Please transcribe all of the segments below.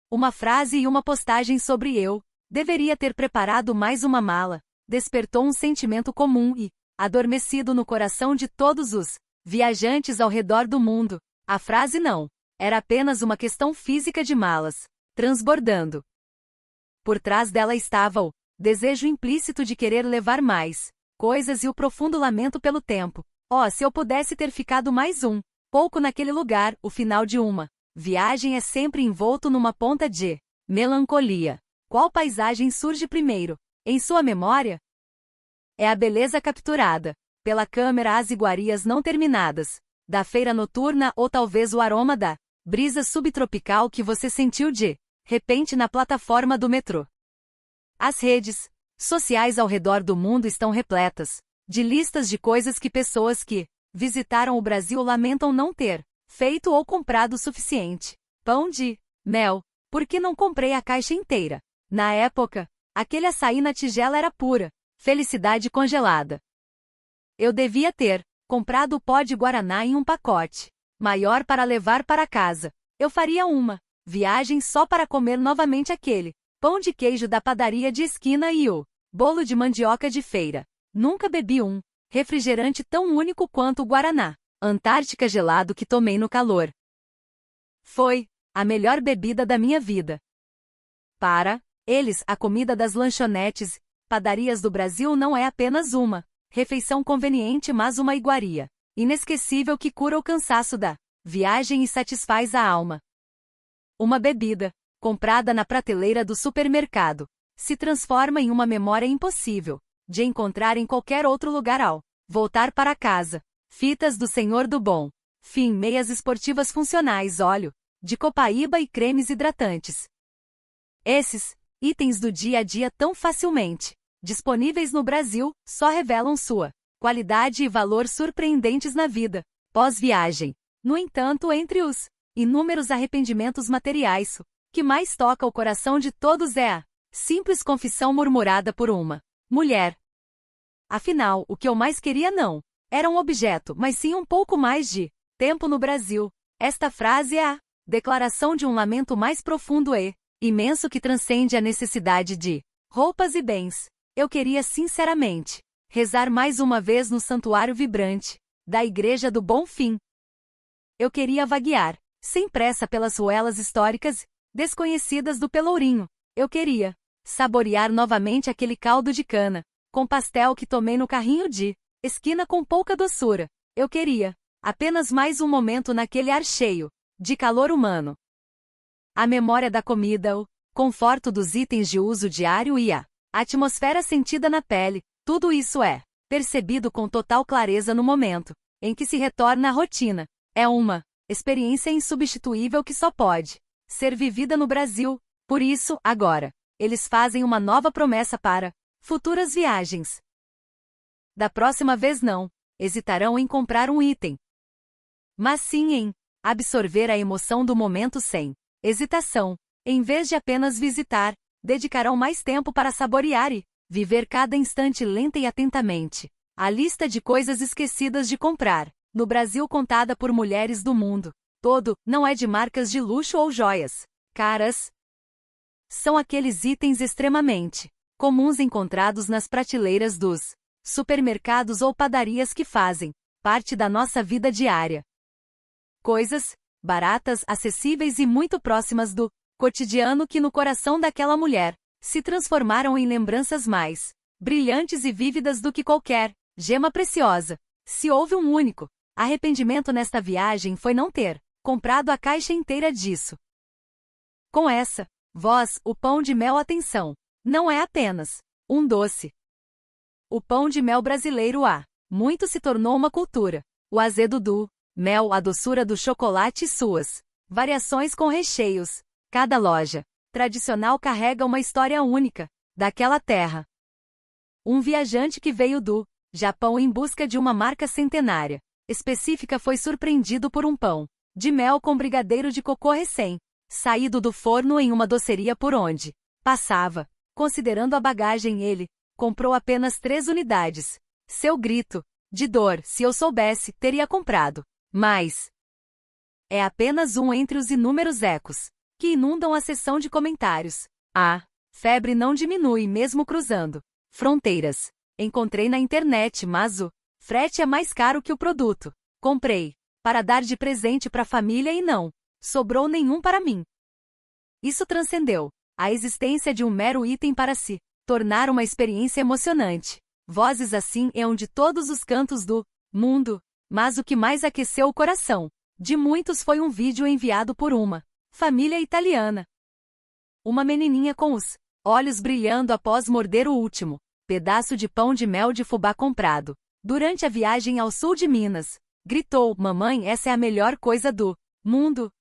Uma frase e uma postagem sobre eu deveria ter preparado mais uma mala, despertou um sentimento comum e, adormecido no coração de todos os viajantes ao redor do mundo, a frase não era apenas uma questão física de malas, transbordando. Por trás dela estava o desejo implícito de querer levar mais coisas e o profundo lamento pelo tempo. Oh, se eu pudesse ter ficado mais um pouco naquele lugar, o final de uma viagem é sempre envolto numa ponta de melancolia. Qual paisagem surge primeiro em sua memória? É a beleza capturada pela câmera, as iguarias não terminadas da feira noturna ou talvez o aroma da brisa subtropical que você sentiu de repente na plataforma do metrô. As redes sociais ao redor do mundo estão repletas de listas de coisas que pessoas que visitaram o Brasil lamentam não ter feito ou comprado o suficiente. Pão de mel. Por que não comprei a caixa inteira? Na época, aquele açaí na tigela era pura felicidade congelada. Eu devia ter comprado o pó de guaraná em um pacote maior para levar para casa. Eu faria uma viagem só para comer novamente aquele pão de queijo da padaria de esquina e o bolo de mandioca de feira. Nunca bebi um refrigerante tão único quanto o guaraná Antártica gelado que tomei no calor. Foi a melhor bebida da minha vida. Para eles, a comida das lanchonetes, padarias do Brasil não é apenas uma refeição conveniente, mas uma iguaria inesquecível que cura o cansaço da viagem e satisfaz a alma. Uma bebida comprada na prateleira do supermercado se transforma em uma memória impossível de encontrar em qualquer outro lugar ao voltar para casa. Fitas do Senhor do Bom Fim, meias esportivas funcionais, óleo de copaíba e cremes hidratantes. Esses itens do dia a dia tão facilmente disponíveis no Brasil só revelam sua qualidade e valor surpreendentes na vida pós-viagem. No entanto, entre os inúmeros arrependimentos materiais, o que mais toca o coração de todos é a simples confissão murmurada por uma mulher. Afinal, o que eu mais queria não era um objeto, mas sim um pouco mais de tempo no Brasil. Esta frase é a declaração de um lamento mais profundo e imenso que transcende a necessidade de roupas e bens. Eu queria sinceramente rezar mais uma vez no santuário vibrante da Igreja do Bom Fim. Eu queria vaguear sem pressa pelas ruelas históricas desconhecidas do Pelourinho. Eu queria saborear novamente aquele caldo de cana com pastel que tomei no carrinho de esquina com pouca doçura. Eu queria apenas mais um momento naquele ar cheio de calor humano. A memória da comida, o conforto dos itens de uso diário e a atmosfera sentida na pele, tudo isso é percebido com total clareza no momento em que se retorna à rotina. É uma experiência insubstituível que só pode ser vivida no Brasil. Por isso, agora, eles fazem uma nova promessa para futuras viagens. Da próxima vez não hesitarão em comprar um item, mas sim em absorver a emoção do momento sem hesitação. Em vez de apenas visitar, dedicarão mais tempo para saborear e viver cada instante lenta e atentamente. A lista de coisas esquecidas de comprar no Brasil, contada por mulheres do mundo todo, não é de marcas de luxo ou joias caras. São aqueles itens extremamente comuns encontrados nas prateleiras dos supermercados ou padarias que fazem parte da nossa vida diária. Coisas baratas, acessíveis e muito próximas do cotidiano que no coração daquela mulher se transformaram em lembranças mais brilhantes e vívidas do que qualquer gema preciosa. Se houve um único arrependimento nesta viagem, foi não ter comprado a caixa inteira disso. Com essa voz, o pão de mel, atenção, não é apenas um doce. O pão de mel brasileiro há muito se tornou uma cultura. O azedo do mel, a doçura do chocolate e suas variações com recheios. Cada loja tradicional carrega uma história única daquela terra. Um viajante que veio do Japão em busca de uma marca centenária específica foi surpreendido por um pão de mel com brigadeiro de cocô recém-saído do forno em uma doceria por onde passava. Considerando a bagagem, ele comprou apenas 3 unidades. Seu grito de dor: se eu soubesse, teria comprado. Mas é apenas um entre os inúmeros ecos que inundam a seção de comentários. A febre não diminui mesmo cruzando fronteiras. Encontrei na internet, mas o frete é mais caro que o produto. Comprei para dar de presente para a família e não sobrou nenhum para mim. Isso transcendeu a existência de um mero item para se tornar uma experiência emocionante. Vozes assim eram de todos os cantos do mundo, mas o que mais aqueceu o coração de muitos foi um vídeo enviado por uma família italiana. Uma menininha com os olhos brilhando após morder o último pedaço de pão de mel de fubá comprado durante a viagem ao sul de Minas. Gritou: "Mamãe, essa é a melhor coisa do mundo."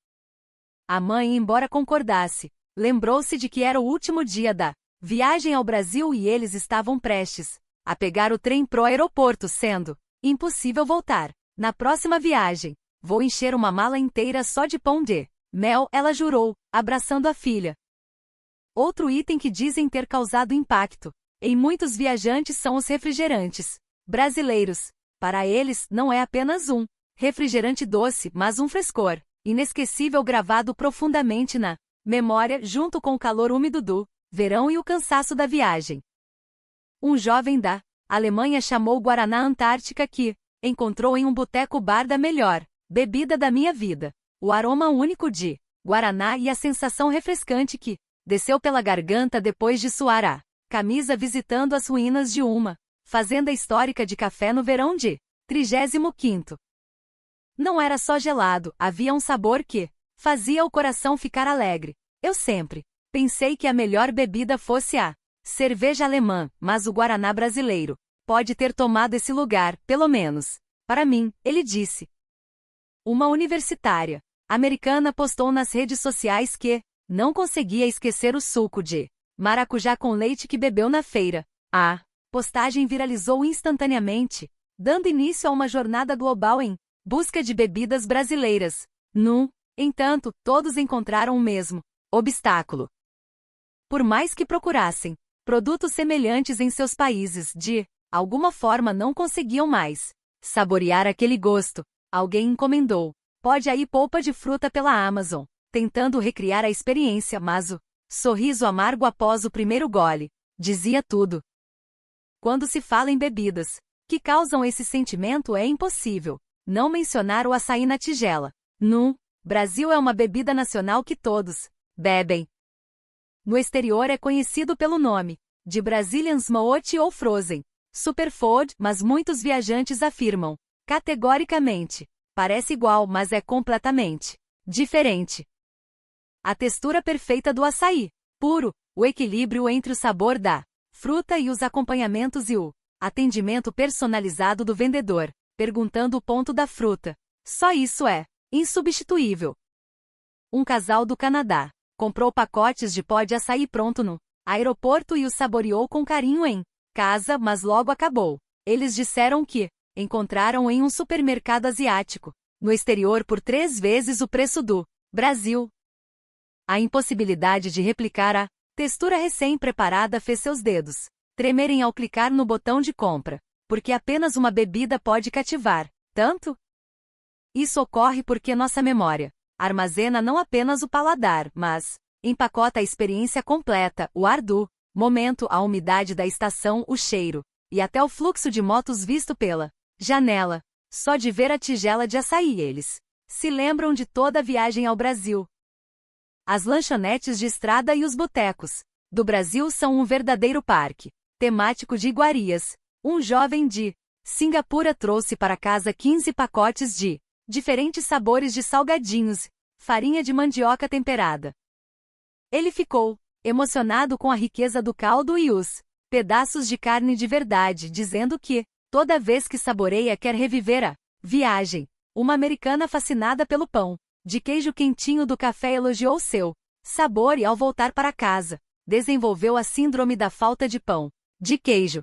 A mãe, embora concordasse, lembrou-se de que era o último dia da viagem ao Brasil e eles estavam prestes a pegar o trem pro aeroporto, sendo impossível voltar. "Na próxima viagem, vou encher uma mala inteira só de pão de mel", ela jurou, abraçando a filha. Outro item que dizem ter causado impacto em muitos viajantes são os refrigerantes brasileiros. Para eles, não é apenas um refrigerante doce, mas um frescor inesquecível gravado profundamente na memória, junto com o calor úmido do verão e o cansaço da viagem. Um jovem da Alemanha chamou Guaraná Antártica, que encontrou em um boteco-bar, da melhor bebida da minha vida. O aroma único de Guaraná e a sensação refrescante que desceu pela garganta depois de suar a camisa visitando as ruínas de uma fazenda histórica de café no verão de 35º. Não era só gelado, havia um sabor que fazia o coração ficar alegre. Eu sempre pensei que a melhor bebida fosse a cerveja alemã, mas o Guaraná brasileiro pode ter tomado esse lugar, pelo menos para mim, ele disse. Uma universitária americana postou nas redes sociais que não conseguia esquecer o suco de maracujá com leite que bebeu na feira. A postagem viralizou instantaneamente, dando início a uma jornada global em busca de bebidas brasileiras. No entanto, todos encontraram o mesmo obstáculo. Por mais que procurassem produtos semelhantes em seus países, de alguma forma não conseguiam mais saborear aquele gosto. Alguém encomendou pode aí polpa de fruta pela Amazon, tentando recriar a experiência, mas o sorriso amargo após o primeiro gole dizia tudo. Quando se fala em bebidas que causam esse sentimento, é impossível não mencionar o açaí na tigela. No Brasil é uma bebida nacional que todos bebem. No exterior é conhecido pelo nome de Brazilian Smoothie ou Frozen Superfood, mas muitos viajantes afirmam categoricamente: parece igual, mas é completamente diferente. A textura perfeita do açaí puro, o equilíbrio entre o sabor da fruta e os acompanhamentos e o atendimento personalizado do vendedor, perguntando o ponto da fruta. Só isso é insubstituível. Um casal do Canadá comprou pacotes de pó de açaí pronto no aeroporto e o saboreou com carinho em casa, mas logo acabou. Eles disseram que encontraram em um supermercado asiático, no exterior, por 3 vezes o preço do Brasil. A impossibilidade de replicar a textura recém-preparada fez seus dedos tremerem ao clicar no botão de compra, porque apenas uma bebida pode cativar tanto? Isso ocorre porque nossa memória armazena não apenas o paladar, mas empacota a experiência completa, o ar do momento, a umidade da estação, o cheiro, e até o fluxo de motos visto pela janela. Só de ver a tigela de açaí eles se lembram de toda a viagem ao Brasil. As lanchonetes de estrada e os botecos do Brasil são um verdadeiro parque temático de iguarias. Um jovem de Singapura trouxe para casa 15 pacotes de diferentes sabores de salgadinhos, farinha de mandioca temperada. Ele ficou emocionado com a riqueza do caldo e os pedaços de carne de verdade, dizendo que toda vez que saboreia quer reviver a viagem. Uma americana fascinada pelo pão de queijo quentinho do café elogiou seu sabor e, ao voltar para casa, desenvolveu a síndrome da falta de pão de queijo.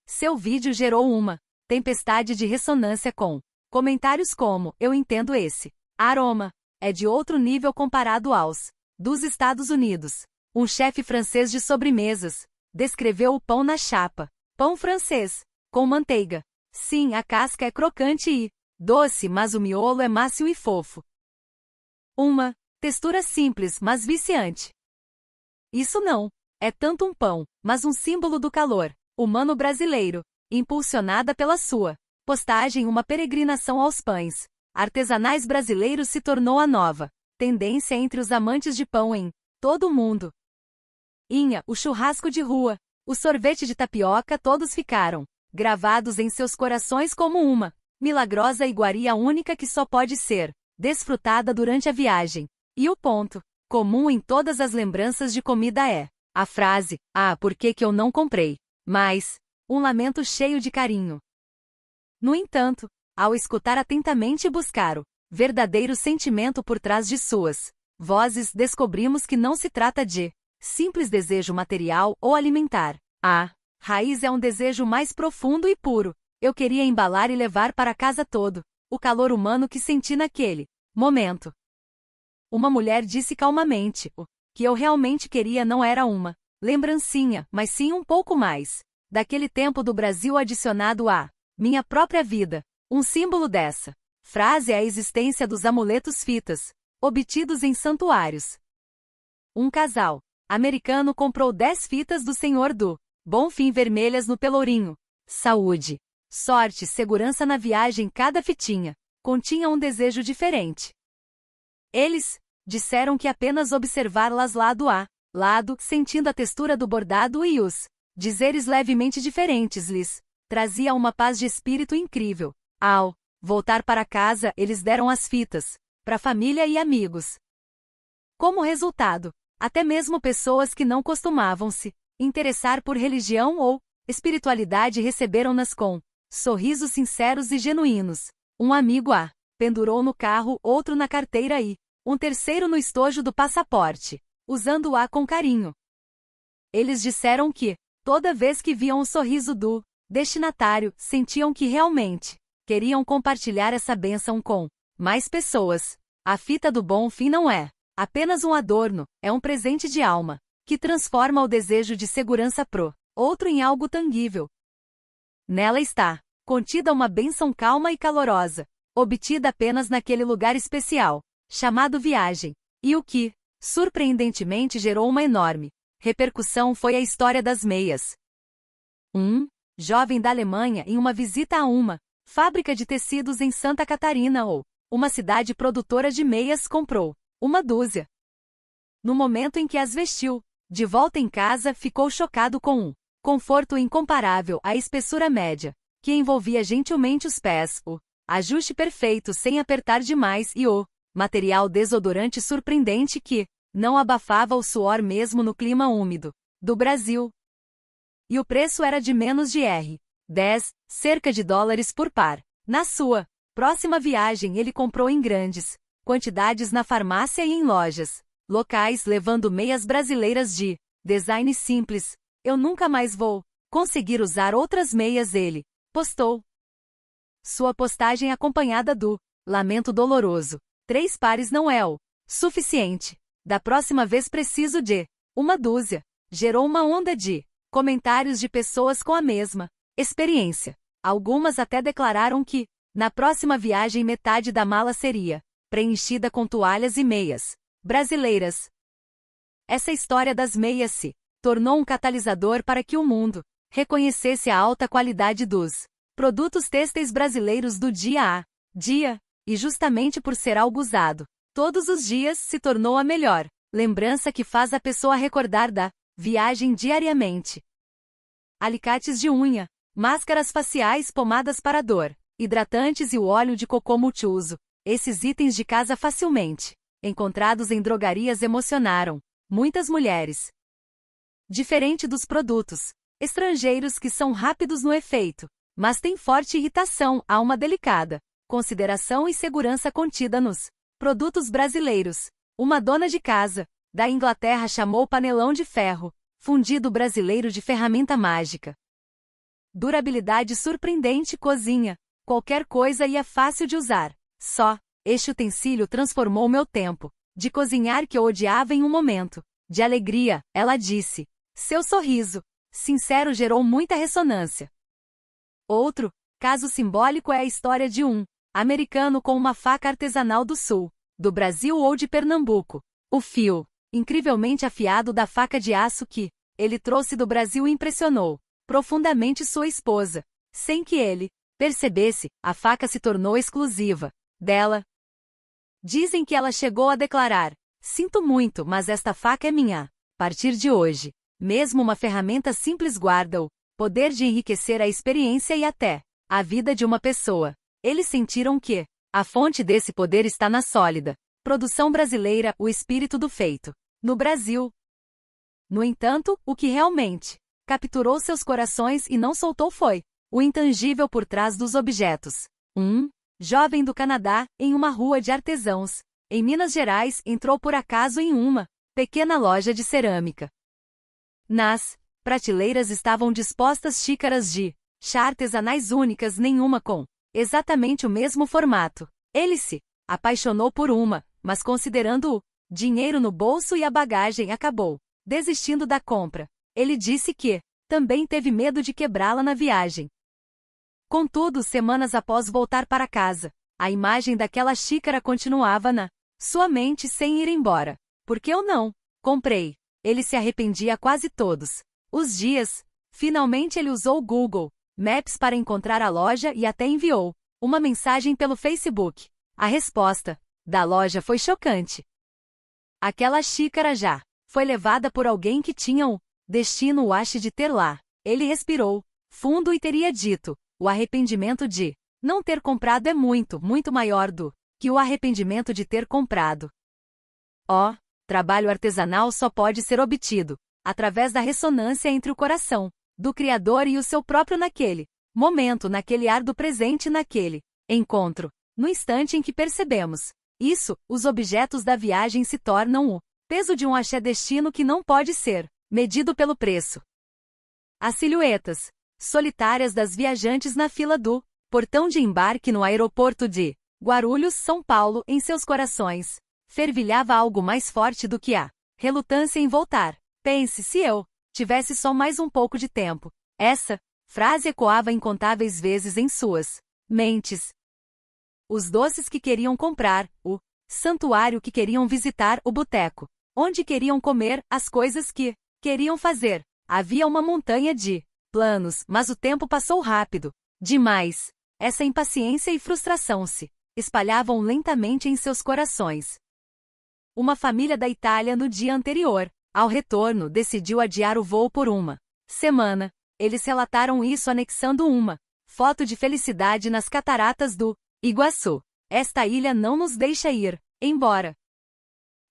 Seu vídeo gerou uma tempestade de ressonância com comentários como: "Eu entendo esse aroma. É de outro nível comparado aos dos Estados Unidos." Um chefe francês de sobremesas descreveu o pão na chapa: "Pão francês, com manteiga. Sim, a casca é crocante e doce, mas o miolo é macio e fofo." Uma Textura simples, mas viciante. Isso não é tanto um pão, mas um símbolo do calor humano brasileiro, impulsionada pela sua postagem. Uma peregrinação aos pães artesanais brasileiros se tornou a nova tendência entre os amantes de pão em todo o mundo. O churrasco de rua, o sorvete de tapioca, todos ficaram gravados em seus corações como uma milagrosa iguaria única que só pode ser desfrutada durante a viagem. E o ponto comum em todas as lembranças de comida é a frase: "Ah, por que que eu não comprei?" Mas um lamento cheio de carinho. No entanto, ao escutar atentamente e buscar o verdadeiro sentimento por trás de suas vozes, descobrimos que não se trata de simples desejo material ou alimentar. A raiz é um desejo mais profundo e puro. Eu queria embalar e levar para casa todo o calor humano que senti naquele momento. Uma mulher disse calmamente: "O que eu realmente queria não era uma lembrancinha, mas sim um pouco mais daquele tempo do Brasil adicionado à minha própria vida." Um símbolo dessa frase é a existência dos amuletos fitas, obtidos em santuários. Um casal americano comprou 10 fitas do Senhor do Bom Fim vermelhas no Pelourinho. Saúde, sorte, segurança na viagem. Cada fitinha continha um desejo diferente. Eles disseram que apenas observá-las lado a lado, sentindo a textura do bordado e os dizeres levemente diferentes, lhes trazia uma paz de espírito incrível. Ao voltar para casa, eles deram as fitas para família e amigos. Como resultado, até mesmo pessoas que não costumavam se interessar por religião ou espiritualidade receberam-nas com sorrisos sinceros e genuínos. Um amigo a pendurou no carro, outro na carteira e um terceiro no estojo do passaporte, usando-a com carinho. Eles disseram que, toda vez que viam o sorriso do destinatário, sentiam que realmente queriam compartilhar essa bênção com mais pessoas. A fita do Bom Fim não é apenas um adorno, é um presente de alma, que transforma o desejo de segurança pro outro em algo tangível. Nela está contida uma bênção calma e calorosa, obtida apenas naquele lugar especial, chamado viagem. E o que, surpreendentemente, gerou uma enorme repercussão foi a história das meias. Um jovem da Alemanha, em uma visita a uma fábrica de tecidos em Santa Catarina ou uma cidade produtora de meias, comprou uma dúzia. No momento em que as vestiu, de volta em casa, ficou chocado com um conforto incomparável, a espessura média, que envolvia gentilmente os pés, o ajuste perfeito sem apertar demais e o material desodorante surpreendente que não abafava o suor mesmo no clima úmido do Brasil. E o preço era de menos de R$ 10, cerca de dólares por par. Na sua próxima viagem, ele comprou em grandes quantidades na farmácia e em lojas locais, levando meias brasileiras de design simples. "Eu nunca mais vou conseguir usar outras meias", ele postou. Sua postagem acompanhada do lamento doloroso: "3 pares não é o suficiente. Da próxima vez preciso de uma dúzia." Gerou uma onda de comentários de pessoas com a mesma experiência. Algumas até declararam que, na próxima viagem, metade da mala seria preenchida com toalhas e meias brasileiras. Essa história das meias se tornou um catalisador para que o mundo reconhecesse a alta qualidade dos produtos têxteis brasileiros do dia a dia, e justamente por ser algo usado todos os dias, se tornou a melhor lembrança que faz a pessoa recordar da viagem diariamente. Alicates de unha, máscaras faciais, pomadas para dor, hidratantes e o óleo de cocô multiuso. Esses itens de casa facilmente encontrados em drogarias emocionaram muitas mulheres. Diferente dos produtos estrangeiros, que são rápidos no efeito, mas têm forte irritação, há uma delicada consideração e segurança contida nos produtos brasileiros. Uma dona de casa da Inglaterra chamou o panelão de ferro fundido brasileiro de ferramenta mágica. Durabilidade surpreendente, cozinha qualquer coisa e é fácil de usar. Só este utensílio transformou meu tempo de cozinhar, que eu odiava, em um momento de alegria, ela disse. Seu sorriso sincero gerou muita ressonância. Outro caso simbólico é a história de um americano com uma faca artesanal do sul do Brasil ou de Pernambuco. O fio, incrivelmente afiado da faca de aço que ele trouxe do Brasil impressionou profundamente sua esposa. Sem que ele percebesse, a faca se tornou exclusiva dela. Dizem que ela chegou a declarar: "Sinto muito, mas esta faca é minha. A partir de hoje, mesmo uma ferramenta simples guarda o poder de enriquecer a experiência e até a vida de uma pessoa." Eles sentiram que a fonte desse poder está na sólida produção brasileira, o espírito do feito no Brasil. No entanto, o que realmente capturou seus corações e não soltou foi o intangível por trás dos objetos. Um jovem do Canadá, em uma rua de artesãos, em Minas Gerais, entrou por acaso em uma pequena loja de cerâmica. Nas prateleiras estavam dispostas xícaras de chá artesanais únicas, nenhuma com exatamente o mesmo formato. Ele se apaixonou por uma, mas considerando o dinheiro no bolso e a bagagem, acabou desistindo da compra. Ele disse que também teve medo de quebrá-la na viagem. Contudo, semanas após voltar para casa, a imagem daquela xícara continuava na sua mente sem ir embora. Por que eu não comprei? Ele se arrependia quase todos os dias. Finalmente ele usou o Google Maps para encontrar a loja e até enviou uma mensagem pelo Facebook. A resposta da loja foi chocante. Aquela xícara já foi levada por alguém que tinha o destino o ache de ter lá. Ele respirou fundo e teria dito: o arrependimento de não ter comprado é muito, muito maior do que o arrependimento de ter comprado. Trabalho artesanal só pode ser obtido através da ressonância entre o coração do Criador e o seu próprio naquele momento, naquele ar do presente, naquele encontro. No instante em que percebemos isso, os objetos da viagem se tornam o peso de um axé destino que não pode ser medido pelo preço. As silhuetas solitárias das viajantes na fila do portão de embarque no aeroporto de Guarulhos, São Paulo, em seus corações fervilhava algo mais forte do que a relutância em voltar. Pense se eu tivesse só mais um pouco de tempo. Essa frase ecoava incontáveis vezes em suas mentes. Os doces que queriam comprar, o santuário que queriam visitar, o boteco onde queriam comer, as coisas que queriam fazer. Havia uma montanha de planos, mas o tempo passou rápido demais. Essa impaciência e frustração se espalhavam lentamente em seus corações. Uma família da Itália, no dia anterior ao retorno, decidiu adiar o voo por uma semana. Eles relataram isso anexando uma foto de felicidade nas cataratas do Iguaçu. Esta ilha não nos deixa ir embora.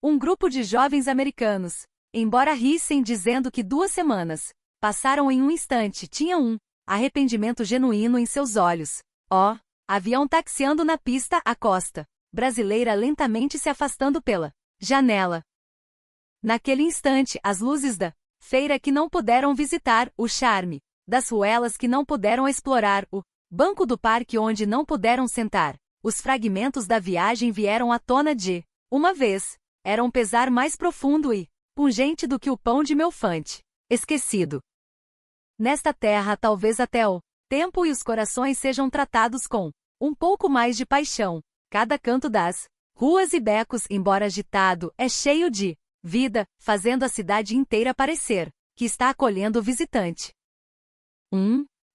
Um grupo de jovens americanos, embora rissem dizendo que 2 semanas passaram em um instante, tinha um arrependimento genuíno em seus olhos. Avião taxiando na pista, a costa brasileira lentamente se afastando pela janela. Naquele instante, as luzes da feira que não puderam visitar, o charme das ruelas que não puderam explorar, o banco do parque onde não puderam sentar, os fragmentos da viagem vieram à tona de uma vez. Era um pesar mais profundo e pungente do que o pão de melfante esquecido. Nesta terra, talvez até o tempo e os corações sejam tratados com um pouco mais de paixão. Cada canto das ruas e becos, embora agitado, é cheio de vida, fazendo a cidade inteira parecer que está acolhendo o visitante.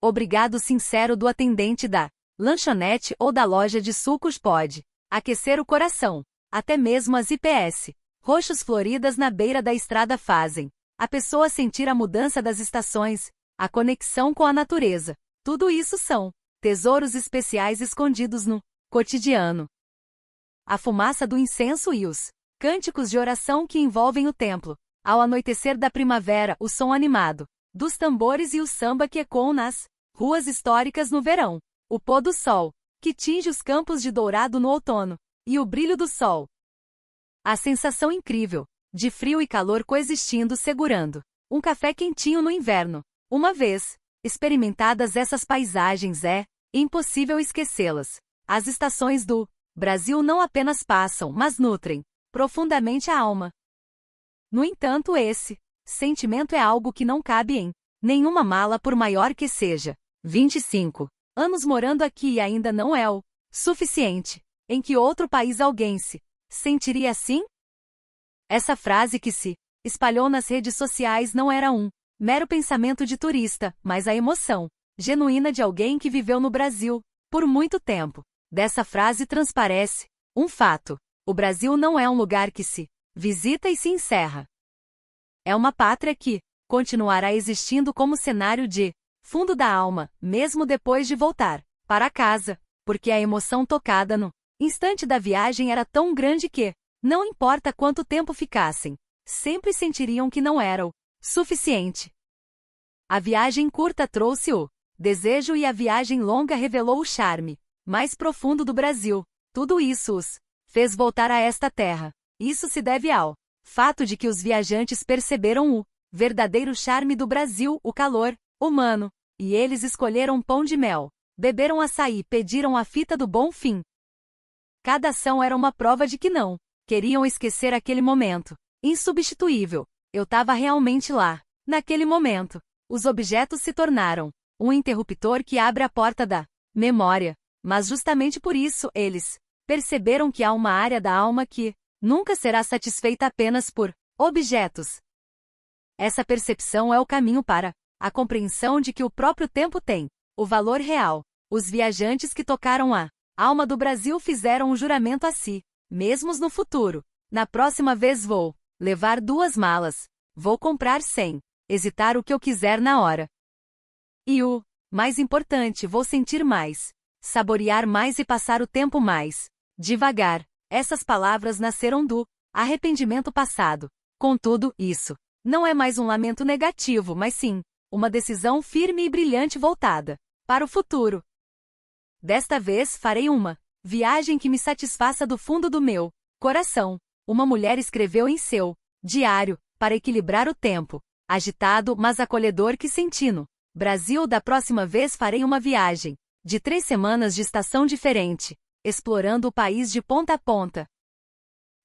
Obrigado sincero do atendente da lanchonete ou da loja de sucos pode aquecer o coração. Até mesmo as IPS roxos floridas na beira da estrada fazem a pessoa sentir a mudança das estações, a conexão com a natureza. Tudo isso são tesouros especiais escondidos no cotidiano. A fumaça do incenso e os cânticos de oração que envolvem o templo. Ao anoitecer da primavera, o som animado dos tambores e o samba que ecoam nas ruas históricas no verão. O pôr do sol, que tinge os campos de dourado no outono. E o brilho do sol. A sensação incrível de frio e calor coexistindo, segurando um café quentinho no inverno. Uma vez experimentadas essas paisagens, é impossível esquecê-las. As estações do Brasil não apenas passam, mas nutrem profundamente a alma. No entanto, esse sentimento é algo que não cabe em nenhuma mala, por maior que seja. 25 anos morando aqui e ainda não é o suficiente. Em que outro país alguém se sentiria assim? Essa frase que se espalhou nas redes sociais não era um mero pensamento de turista, mas a emoção genuína de alguém que viveu no Brasil por muito tempo. Dessa frase transparece um fato: o Brasil não é um lugar que se visita e se encerra. É uma pátria que continuará existindo como cenário de fundo da alma, mesmo depois de voltar para casa, porque a emoção tocada no instante da viagem era tão grande que, não importa quanto tempo ficassem, sempre sentiriam que não era o suficiente. A viagem curta trouxe o desejo e a viagem longa revelou o charme mais profundo do Brasil. Tudo isso os fez voltar a esta terra. Isso se deve ao fato de que os viajantes perceberam o verdadeiro charme do Brasil, o calor humano, e eles escolheram pão de mel, beberam açaí, pediram a fita do bom fim. Cada ação era uma prova de que não queriam esquecer aquele momento insubstituível. Eu estava realmente lá, naquele momento. Os objetos se tornaram um interruptor que abre a porta da memória. Mas justamente por isso eles perceberam que há uma área da alma que nunca será satisfeita apenas por objetos. Essa percepção é o caminho para a compreensão de que o próprio tempo tem o valor real. Os viajantes que tocaram a alma do Brasil fizeram um juramento a si mesmos no futuro. Na próxima vez vou levar 2 malas. Vou comprar sem hesitar o que eu quiser na hora. E o mais importante, vou sentir mais, saborear mais e passar o tempo mais devagar. Essas palavras nasceram do arrependimento passado. Contudo, isso não é mais um lamento negativo, mas sim uma decisão firme e brilhante voltada para o futuro. Desta vez farei uma viagem que me satisfaça do fundo do meu coração. Uma mulher escreveu em seu diário, para equilibrar o tempo agitado, mas acolhedor que senti no Brasil. Da próxima vez farei uma viagem de 3 semanas de estação diferente, explorando o país de ponta a ponta.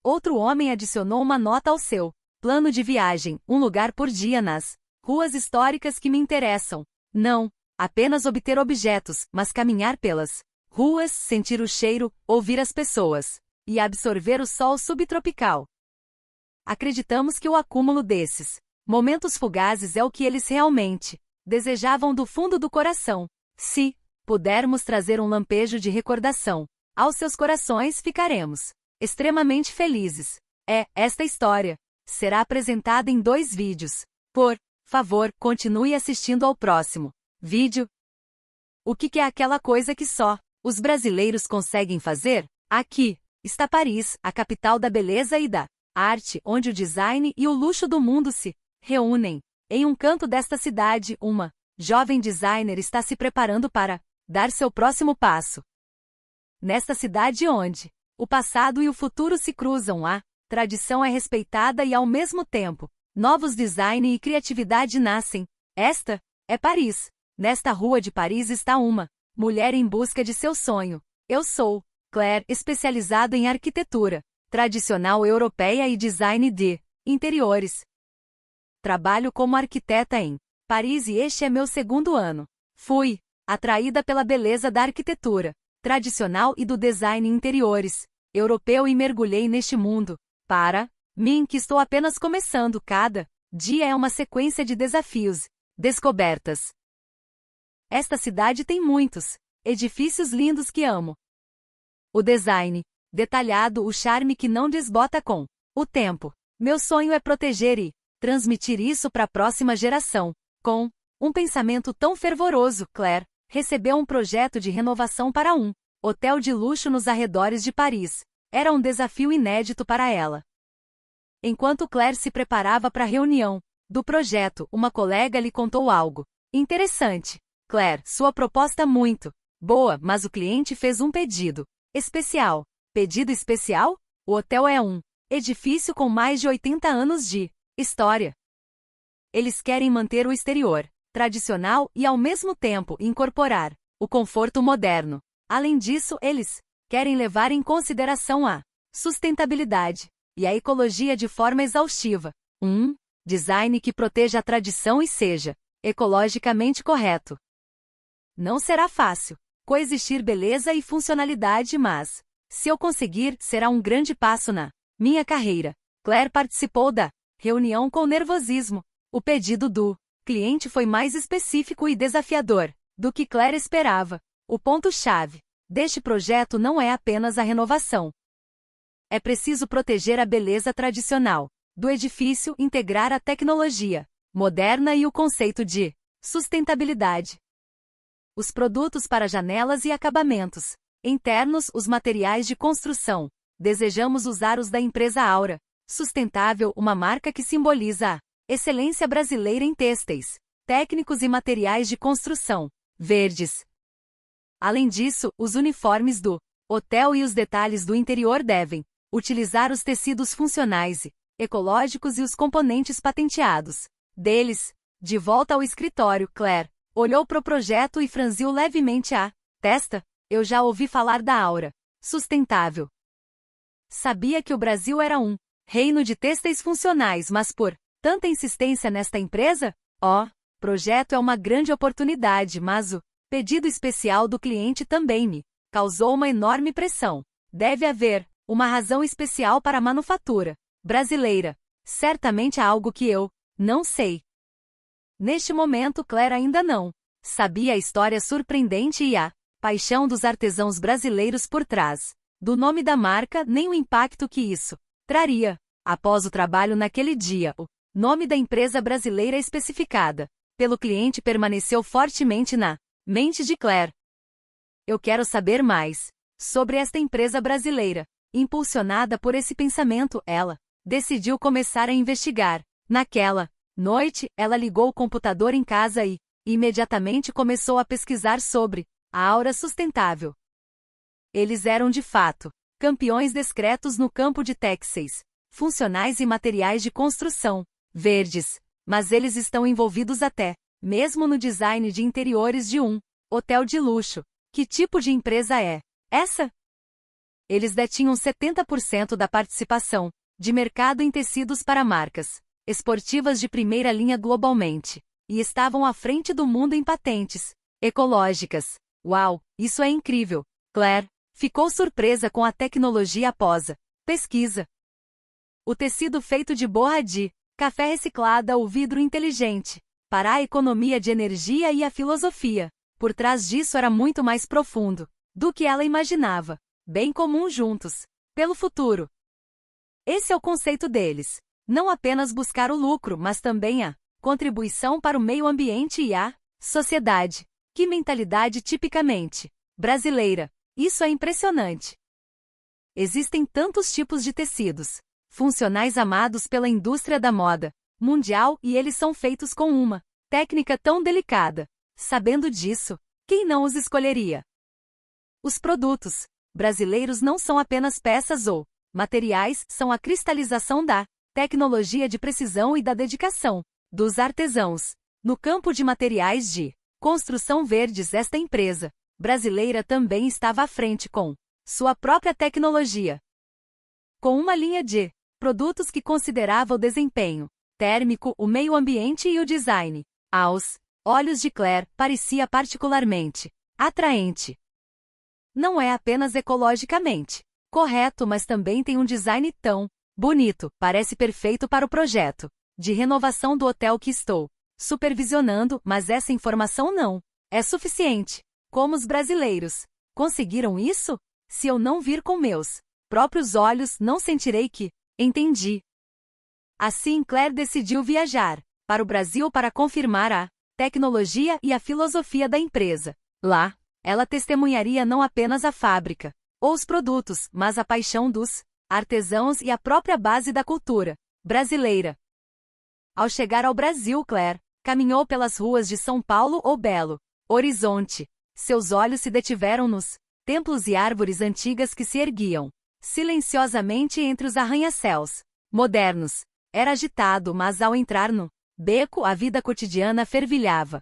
Outro homem adicionou uma nota ao seu plano de viagem: um lugar por dia nas ruas históricas que me interessam. Não apenas obter objetos, mas caminhar pelas ruas, sentir o cheiro, ouvir as pessoas e absorver o sol subtropical. Acreditamos que o acúmulo desses momentos fugazes é o que eles realmente desejavam do fundo do coração. Se pudermos trazer um lampejo de recordação aos seus corações, ficaremos extremamente felizes. Esta história será apresentada em 2 vídeos. Por favor, continue assistindo ao próximo vídeo. O que é aquela coisa que só os brasileiros conseguem fazer? Aqui está Paris, a capital da beleza e da arte, onde o design e o luxo do mundo se reúnem. Em um canto desta cidade, uma jovem designer está se preparando para dar seu próximo passo. Nesta cidade onde o passado e o futuro se cruzam, a tradição é respeitada e, ao mesmo tempo, novos design e criatividade nascem. Esta é Paris. Nesta rua de Paris está uma mulher em busca de seu sonho. Eu sou Claire, especializado em arquitetura tradicional europeia e design de interiores. Trabalho como arquiteta em Paris e este é meu 2º ano. Fui atraída pela beleza da arquitetura tradicional e do design interiores europeu e mergulhei neste mundo. Para mim, que estou apenas começando, cada dia é uma sequência de desafios, descobertas. Esta cidade tem muitos edifícios lindos que amo. O design detalhado, o charme que não desbota com o tempo. Meu sonho é proteger e transmitir isso para a próxima geração. Com um pensamento tão fervoroso, Claire recebeu um projeto de renovação para um hotel de luxo nos arredores de Paris. Era um desafio inédito para ela. Enquanto Claire se preparava para a reunião do projeto, uma colega lhe contou algo interessante. Claire, sua proposta muito boa, mas o cliente fez um pedido especial. Pedido especial? O hotel é um edifício com mais de 80 anos de história. Eles querem manter o exterior tradicional e, ao mesmo tempo, incorporar o conforto moderno. Além disso, eles querem levar em consideração a sustentabilidade e a ecologia de forma exaustiva. Um design que proteja a tradição e seja ecologicamente correto. Não será fácil coexistir beleza e funcionalidade, mas Se eu conseguir, será um grande passo na minha carreira. Claire participou da reunião com nervosismo. O pedido do cliente foi mais específico e desafiador do que Claire esperava. O ponto-chave deste projeto não é apenas a renovação. É preciso proteger a beleza tradicional do edifício, integrar a tecnologia moderna e o conceito de sustentabilidade. Os produtos para janelas e acabamentos internos, os materiais de construção. Desejamos usar os da empresa Aura Sustentável, uma marca que simboliza a excelência brasileira em têxteis, técnicos e materiais de construção verdes. Além disso, os uniformes do hotel e os detalhes do interior devem utilizar os tecidos funcionais e ecológicos e os componentes patenteados deles. De volta ao escritório, Claire olhou para o projeto e franziu levemente a testa. Eu já ouvi falar da Aura Sustentável. Sabia que o Brasil era um reino de têxteis funcionais, mas por tanta insistência nesta empresa, projeto é uma grande oportunidade, mas o pedido especial do cliente também me causou uma enorme pressão. Deve haver uma razão especial para a manufatura brasileira. Certamente há algo que eu não sei. Neste momento, Claire ainda não sabia a história surpreendente e a paixão dos artesãos brasileiros por trás do nome da marca, nem o impacto que isso traria. Após o trabalho naquele dia, o nome da empresa brasileira especificada pelo cliente permaneceu fortemente na mente de Claire. Eu quero saber mais sobre esta empresa brasileira. Impulsionada por esse pensamento, ela decidiu começar a investigar. Naquela noite, ela ligou o computador em casa e imediatamente começou a pesquisar sobre a Aura Sustentável. Eles eram de fato campeões discretos no campo de têxteis funcionais e materiais de construção verdes, mas eles estão envolvidos até mesmo no design de interiores de um hotel de luxo. Que tipo de empresa é essa? Eles detinham 70% da participação de mercado em tecidos para marcas esportivas de primeira linha globalmente e estavam à frente do mundo em patentes ecológicas. Uau, isso é incrível! Claire ficou surpresa com a tecnologia após a pesquisa. O tecido feito de borra de café reciclada, o vidro inteligente para a economia de energia e a filosofia por trás disso era muito mais profundo do que ela imaginava. Bem comum juntos pelo futuro. Esse é o conceito deles. Não apenas buscar o lucro, mas também a contribuição para o meio ambiente e a sociedade. Que mentalidade tipicamente brasileira. Isso é impressionante. Existem tantos tipos de tecidos funcionais amados pela indústria da moda mundial e eles são feitos com uma técnica tão delicada. Sabendo disso, quem não os escolheria? Os produtos brasileiros não são apenas peças ou materiais, são a cristalização da tecnologia de precisão e da dedicação dos artesãos. No campo de materiais de construção verdes, esta empresa brasileira também estava à frente com sua própria tecnologia. Com uma linha de produtos que considerava o desempenho térmico, o meio ambiente e o design. Aos olhos de Claire, parecia particularmente atraente. Não é apenas ecologicamente correto, mas também tem um design tão bonito, parece perfeito para o projeto de renovação do hotel que estou supervisionando, mas essa informação não é suficiente. Como os brasileiros conseguiram isso? Se eu não vir com meus próprios olhos, não sentirei que entendi. Assim, Claire decidiu viajar para o Brasil para confirmar a tecnologia e a filosofia da empresa. Lá, ela testemunharia não apenas a fábrica ou os produtos, mas a paixão dos artesãos e a própria base da cultura brasileira. Ao chegar ao Brasil, Claire caminhou pelas ruas de São Paulo ou Belo Horizonte. Seus olhos se detiveram nos templos e árvores antigas que se erguiam silenciosamente entre os arranha-céus modernos. Era agitado, mas ao entrar no beco, a vida cotidiana fervilhava.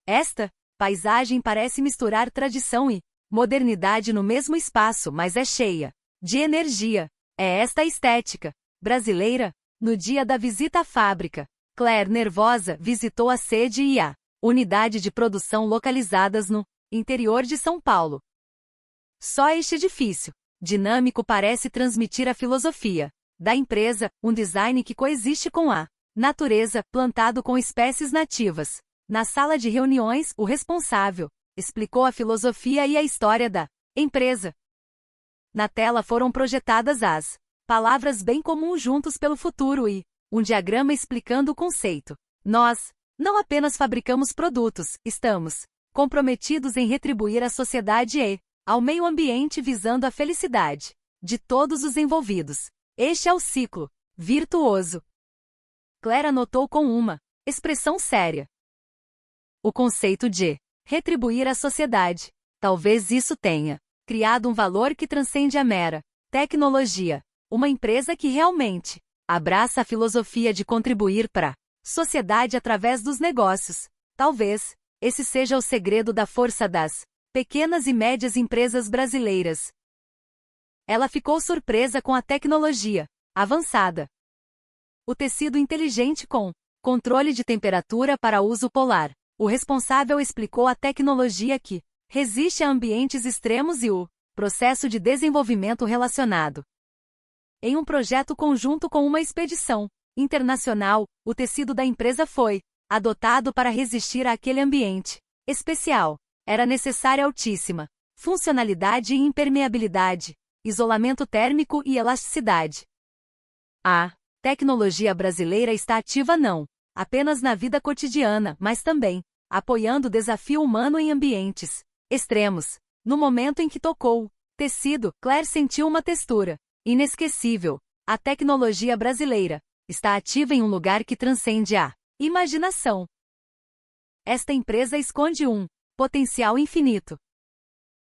Esta paisagem parece misturar tradição e modernidade no mesmo espaço, mas é cheia de energia. É esta a estética brasileira. No dia da visita à fábrica, Claire, nervosa, visitou a sede e a unidade de produção localizadas no interior de São Paulo. Só este edifício dinâmico parece transmitir a filosofia da empresa, um design que coexiste com a natureza, plantado com espécies nativas. Na sala de reuniões, o responsável explicou a filosofia e a história da empresa. Na tela foram projetadas as palavras bem comuns juntos pelo futuro e um diagrama explicando o conceito. Nós não apenas fabricamos produtos, estamos comprometidos em retribuir à sociedade e ao meio ambiente visando a felicidade de todos os envolvidos. Este é o ciclo virtuoso. Claire anotou com uma expressão séria. O conceito de retribuir à sociedade. Talvez isso tenha criado um valor que transcende a mera tecnologia. Uma empresa que realmente abraça a filosofia de contribuir para a sociedade através dos negócios. Talvez esse seja o segredo da força das pequenas e médias empresas brasileiras. Ela ficou surpresa com a tecnologia avançada. O tecido inteligente com controle de temperatura para uso polar. O responsável explicou a tecnologia que resiste a ambientes extremos e o processo de desenvolvimento relacionado. Em um projeto conjunto com uma expedição internacional, o tecido da empresa foi adotado para resistir àquele ambiente especial. Era necessária altíssima funcionalidade e impermeabilidade, isolamento térmico e elasticidade. A tecnologia brasileira está ativa não apenas na vida cotidiana, mas também apoiando o desafio humano em ambientes extremos. No momento em que tocou tecido, Claire sentiu uma textura inesquecível. A tecnologia brasileira está ativa em um lugar que transcende a imaginação. Esta empresa esconde um potencial infinito.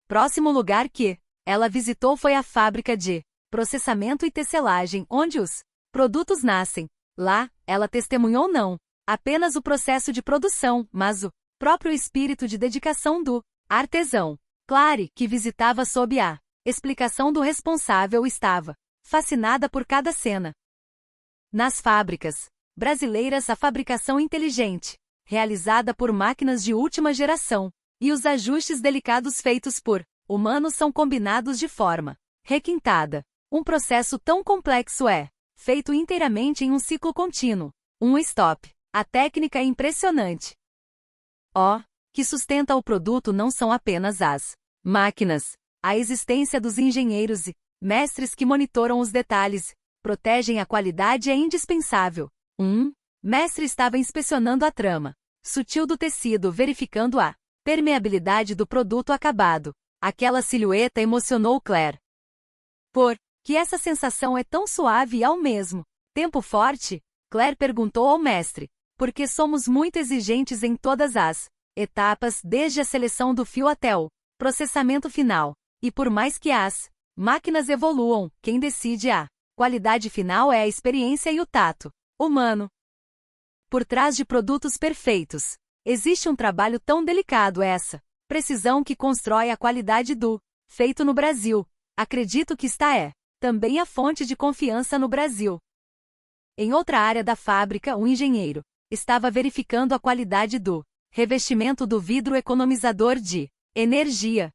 Próximo lugar que ela visitou foi a fábrica de processamento e tecelagem, onde os produtos nascem. Lá, ela testemunhou não apenas o processo de produção, mas o próprio espírito de dedicação do artesão. Claire, que visitava sob a explicação do responsável, estava fascinada por cada cena. Nas fábricas brasileiras, a fabricação inteligente, realizada por máquinas de última geração, e os ajustes delicados feitos por humanos são combinados de forma requintada. Um processo tão complexo é feito inteiramente em um ciclo contínuo. Um stop. A técnica é impressionante. Que sustenta o produto não são apenas as máquinas. A existência dos engenheiros e mestres que monitoram os detalhes, protegem a qualidade é indispensável. Mestre estava inspecionando a trama sutil do tecido, verificando a permeabilidade do produto acabado. Aquela silhueta emocionou Claire. Por que essa sensação é tão suave e ao mesmo tempo forte? Claire perguntou ao mestre. Porque somos muito exigentes em todas as etapas, desde a seleção do fio até o processamento final. E por mais que as máquinas evoluam, quem decide a qualidade final é a experiência e o tato humano. Por trás de produtos perfeitos, existe um trabalho tão delicado, essa precisão que constrói a qualidade do feito no Brasil. Acredito que também a fonte de confiança no Brasil. Em outra área da fábrica, um engenheiro estava verificando a qualidade do revestimento do vidro economizador de energia.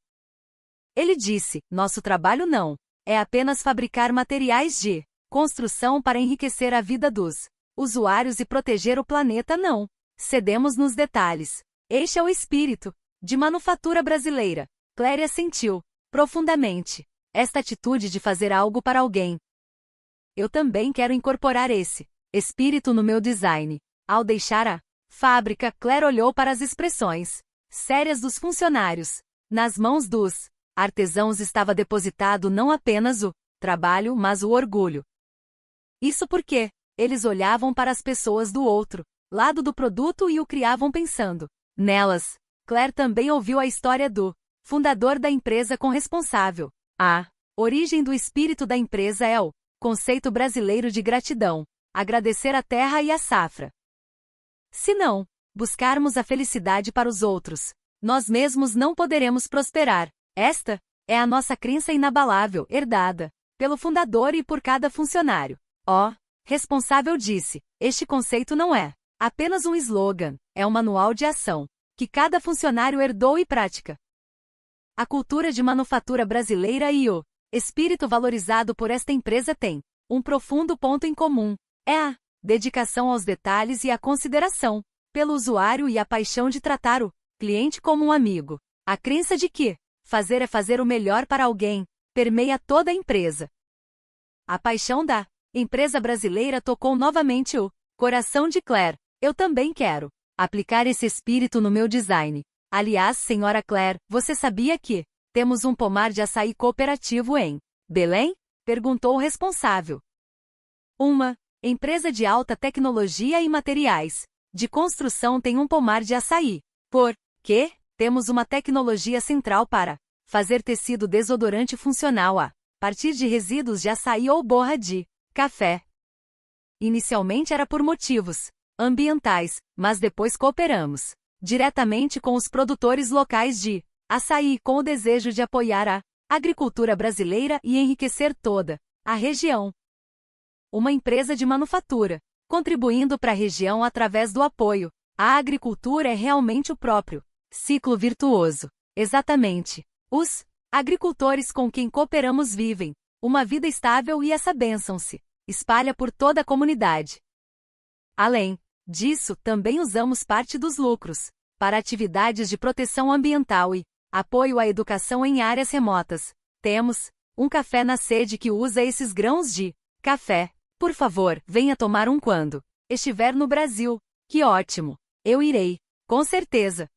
Ele disse: nosso trabalho não é apenas fabricar materiais de construção para enriquecer a vida dos usuários e proteger o planeta, não. Cedemos nos detalhes. Este é o espírito de manufatura brasileira. Claire assentiu profundamente. Esta atitude de fazer algo para alguém. Eu também quero incorporar esse espírito no meu design. Ao deixar a fábrica, Claire olhou para as expressões sérias dos funcionários. Nas mãos dos artesãos estava depositado não apenas o trabalho, mas o orgulho. Isso porque eles olhavam para as pessoas do outro lado do produto e o criavam pensando nelas. Claire também ouviu a história do fundador da empresa com responsável. A origem do espírito da empresa é o conceito brasileiro de gratidão, agradecer a terra e a safra. Se não buscarmos a felicidade para os outros, nós mesmos não poderemos prosperar. Esta é a nossa crença inabalável, herdada pelo fundador e por cada funcionário. Responsável disse, este conceito não é apenas um slogan, é um manual de ação que cada funcionário herdou e pratica. A cultura de manufatura brasileira e o espírito valorizado por esta empresa tem um profundo ponto em comum. É a dedicação aos detalhes e a consideração pelo usuário e a paixão de tratar o cliente como um amigo. A crença de que fazer é fazer o melhor para alguém permeia toda a empresa. A paixão da empresa brasileira tocou novamente o coração de Claire. Eu também quero aplicar esse espírito no meu design. Aliás, senhora Claire, você sabia que temos um pomar de açaí cooperativo em Belém? Perguntou o responsável. Uma empresa de alta tecnologia e materiais de construção tem um pomar de açaí. Por quê? Temos uma tecnologia central para fazer tecido desodorante funcional a partir de resíduos de açaí ou borra de café. Inicialmente era por motivos ambientais, mas depois cooperamos diretamente com os produtores locais de açaí com o desejo de apoiar a agricultura brasileira e enriquecer toda a região. Uma empresa de manufatura, contribuindo para a região através do apoio à agricultura é realmente o próprio ciclo virtuoso. Exatamente. Os agricultores com quem cooperamos vivem uma vida estável e essa bênção se espalha por toda a comunidade. Além disso, também usamos parte dos lucros para atividades de proteção ambiental e apoio à educação em áreas remotas. Temos um café na sede que usa esses grãos de café. Por favor, venha tomar um quando estiver no Brasil. Que ótimo! Eu irei, com certeza.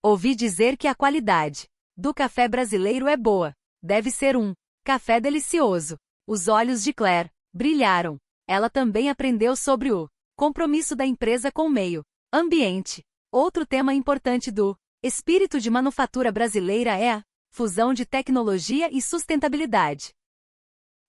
Ouvi dizer que a qualidade do café brasileiro é boa. Deve ser um café delicioso. Os olhos de Claire brilharam. Ela também aprendeu sobre o compromisso da empresa com o meio ambiente. Outro tema importante do espírito de manufatura brasileira é a fusão de tecnologia e sustentabilidade.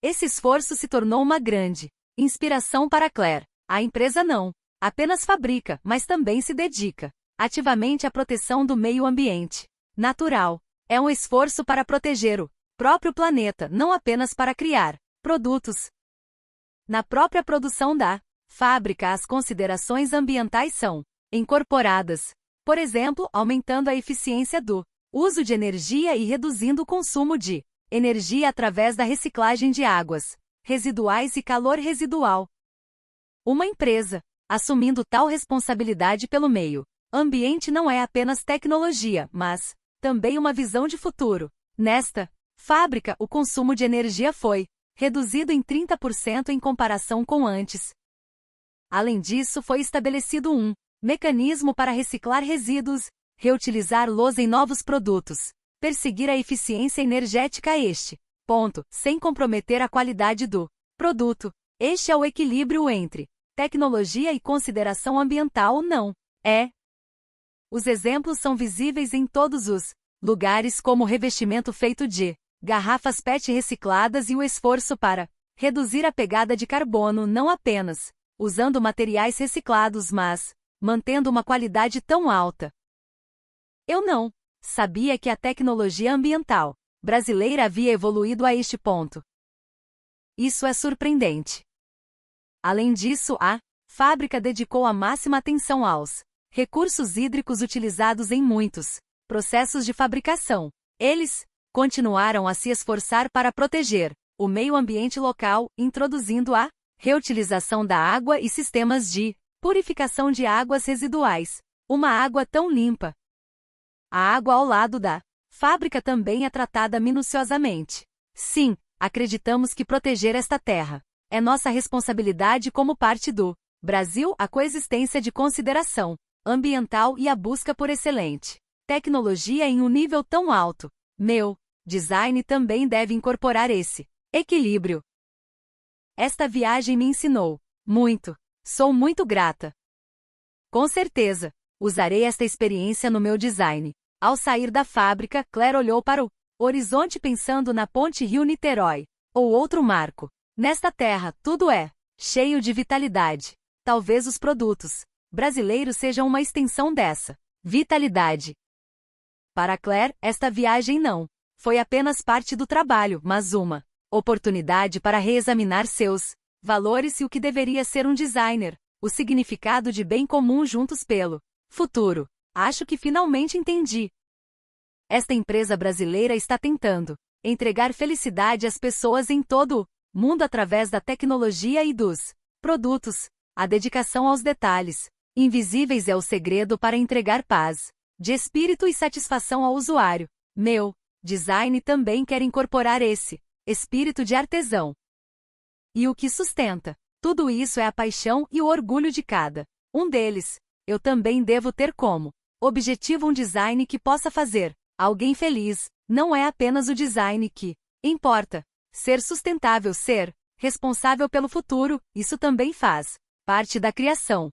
Esse esforço se tornou uma grande inspiração para Claire. A empresa não apenas fabrica, mas também se dedica ativamente à proteção do meio ambiente natural. É um esforço para proteger o próprio planeta, não apenas para criar produtos. Na própria produção da fábrica, as considerações ambientais são incorporadas, por exemplo, aumentando a eficiência do uso de energia e reduzindo o consumo de energia através da reciclagem de águas residuais e calor residual. Uma empresa assumindo tal responsabilidade pelo meio ambiente não é apenas tecnologia, mas também uma visão de futuro. Nesta fábrica, o consumo de energia foi reduzido em 30% em comparação com antes. Além disso, foi estabelecido um mecanismo para reciclar resíduos, reutilizá-los em novos produtos, perseguir a eficiência energética a este ponto, sem comprometer a qualidade do produto. Este é o equilíbrio entre tecnologia e consideração ambiental, não é? Os exemplos são visíveis em todos os lugares, como o revestimento feito de garrafas PET recicladas e o esforço para reduzir a pegada de carbono, não apenas usando materiais reciclados, mas mantendo uma qualidade tão alta. Eu não sabia que a tecnologia ambiental brasileira havia evoluído a este ponto. Isso é surpreendente. Além disso, a fábrica dedicou a máxima atenção aos recursos hídricos utilizados em muitos processos de fabricação. Eles continuaram a se esforçar para proteger o meio ambiente local, introduzindo a reutilização da água e sistemas de purificação de águas residuais. Uma água tão limpa. A água ao lado da fábrica também é tratada minuciosamente. Sim, acreditamos que proteger esta terra é nossa responsabilidade como parte do Brasil. A coexistência de consideração ambiental e a busca por excelente tecnologia em um nível tão alto. Meu design também deve incorporar esse equilíbrio. Esta viagem me ensinou muito. Sou muito grata. Com certeza, usarei esta experiência no meu design. Ao sair da fábrica, Claire olhou para o horizonte pensando na ponte Rio-Niterói, ou outro marco. Nesta terra, tudo é cheio de vitalidade. Talvez os produtos brasileiros sejam uma extensão dessa vitalidade. Para Claire, esta viagem não foi apenas parte do trabalho, mas uma oportunidade para reexaminar seus valores e o que deveria ser um designer, o significado de bem comum juntos pelo futuro. Acho que finalmente entendi. Esta empresa brasileira está tentando entregar felicidade às pessoas em todo o mundo através da tecnologia e dos produtos. A dedicação aos detalhes invisíveis é o segredo para entregar paz de espírito e satisfação ao usuário. Meu design também quer incorporar esse espírito de artesão. E o que sustenta tudo isso é a paixão e o orgulho de cada um deles. Eu também devo ter como objetivo um design que possa fazer alguém feliz. Não é apenas o design que importa. Ser sustentável, ser responsável pelo futuro, isso também faz parte da criação.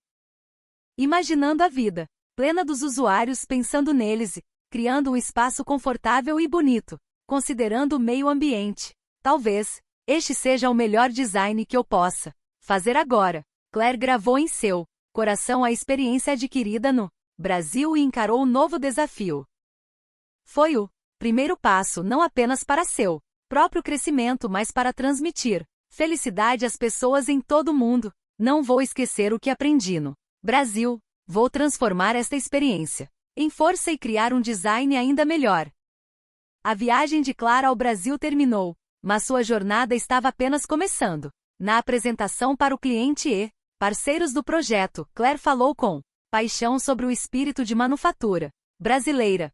Imaginando a vida plena dos usuários, pensando neles e criando um espaço confortável e bonito, considerando o meio ambiente. Talvez este seja o melhor design que eu possa fazer agora. Claire gravou em seu coração a experiência adquirida no Brasil e encarou um novo desafio. Foi o primeiro passo não apenas para seu próprio crescimento, mas para transmitir felicidade às pessoas em todo o mundo. Não vou esquecer o que aprendi no Brasil. Vou transformar esta experiência em força e criar um design ainda melhor. A viagem de Clara ao Brasil terminou, mas sua jornada estava apenas começando. Na apresentação para o cliente e parceiros do projeto, Claire falou com paixão sobre o espírito de manufatura brasileira.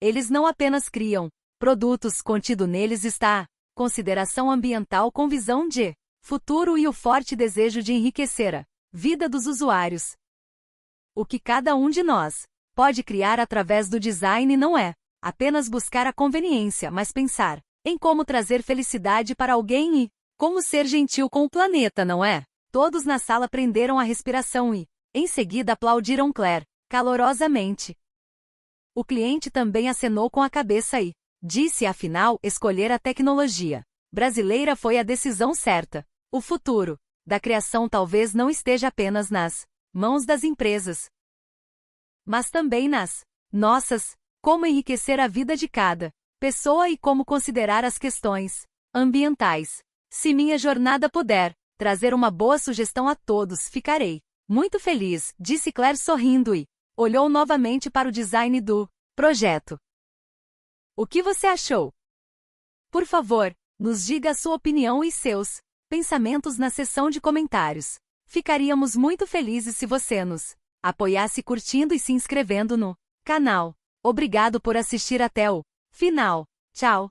Eles não apenas criam produtos, contido neles está a consideração ambiental com visão de futuro e o forte desejo de enriquecer a vida dos usuários. O que cada um de nós pode criar através do design não é apenas buscar a conveniência, mas pensar em como trazer felicidade para alguém e como ser gentil com o planeta, não é? Todos na sala prenderam a respiração e, em seguida, aplaudiram Claire calorosamente. O cliente também acenou com a cabeça e disse: afinal, escolher a tecnologia brasileira foi a decisão certa. O futuro da criação talvez não esteja apenas nas mãos das empresas, mas também nas nossas. Como enriquecer a vida de cada pessoa e como considerar as questões ambientais. Se minha jornada puder trazer uma boa sugestão a todos, ficarei muito feliz, disse Claire sorrindo e olhou novamente para o design do projeto. O que você achou? Por favor, nos diga a sua opinião e seus pensamentos na seção de comentários. Ficaríamos muito felizes se você nos apoiasse curtindo e se inscrevendo no canal. Obrigado por assistir até o final. Tchau!